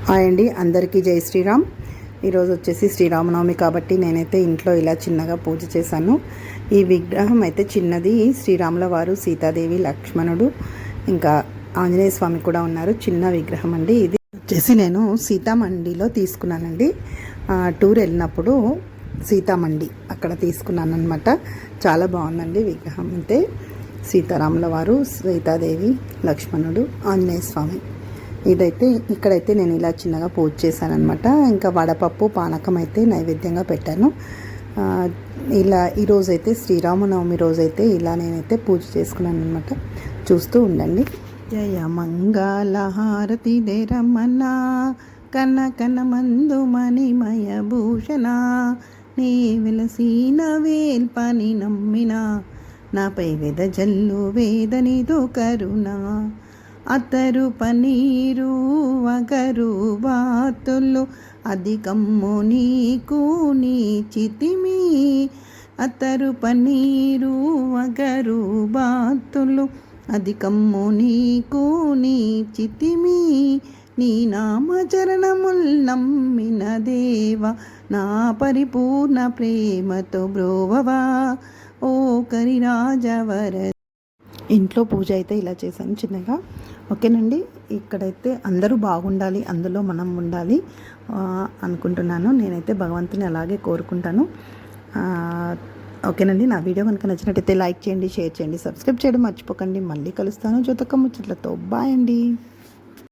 Hi అండి, అందరికీ జై శ్రీరామ్. ఈరోజు వచ్చేసి శ్రీరామనవమి కాబట్టి నేనైతే ఇంట్లో ఇలా చిన్నగా పూజ చేశాను. ఈ విగ్రహం అయితే చిన్నది, శ్రీరాముల వారు, సీతాదేవి, లక్ష్మణుడు, ఇంకా ఆంజనేయ స్వామి కూడా ఉన్నారు. చిన్న విగ్రహం అండి. ఇది వచ్చేసి నేను సీతామండిలో తీసుకున్నానండి. టూర్ వెళ్ళినప్పుడు సీతామండి అక్కడ తీసుకున్నాను అనమాట. చాలా బాగుందండి విగ్రహం. అయితే సీతారాముల వారు, సీతాదేవి, లక్ష్మణుడు, ఆంజనేయ స్వామి. ఇక్కడైతే నేను ఇలా చిన్నగా పూజ చేశాను అనమాట. ఇంకా వడపప్పు, పానకం అయితే నైవేద్యంగా పెట్టాను. ఇలా ఈరోజైతే శ్రీరామనవమి రోజైతే ఇలా నేనైతే పూజ చేసుకున్నాను అనమాట. చూస్తూ ఉండండి. జయ మంగళ హారతి రమణ కన మందు మణిమయ భూషణ నీ వెలసీన వేల్పని నమ్మిన నాపై వెద జల్లు వేదనిదో కరుణ అతరు పనీరు వగరు బాతులు అధికమ్ము నీకు నీ చితిమి అతరు పనీరు వగరు బాతులు అధికమ్ము నీకు నీ చితిమి నీ నామచరణముల్ నమ్మిన దేవ నా పరిపూర్ణ ప్రేమతో బ్రోవవా ఓ కరిరాజవర. ఇంట్లో పూజ అయితే ఇలా చేశాను చిన్నగా. ఓకేనండి. ఇక్కడైతే అందరూ బాగుండాలి, అందులో మనం ఉండాలి అనుకుంటున్నాను. నేనైతే భగవంతుని అలాగే కోరుకుంటాను. ఓకేనండి. నా వీడియో కనుక నచ్చినట్టయితే లైక్ చేయండి, షేర్ చేయండి, సబ్స్క్రైబ్ చేయడం మర్చిపోకండి. మళ్ళీ కలుస్తాను జోతక్క ముచ్చట్లతో. బాయ్ అండి.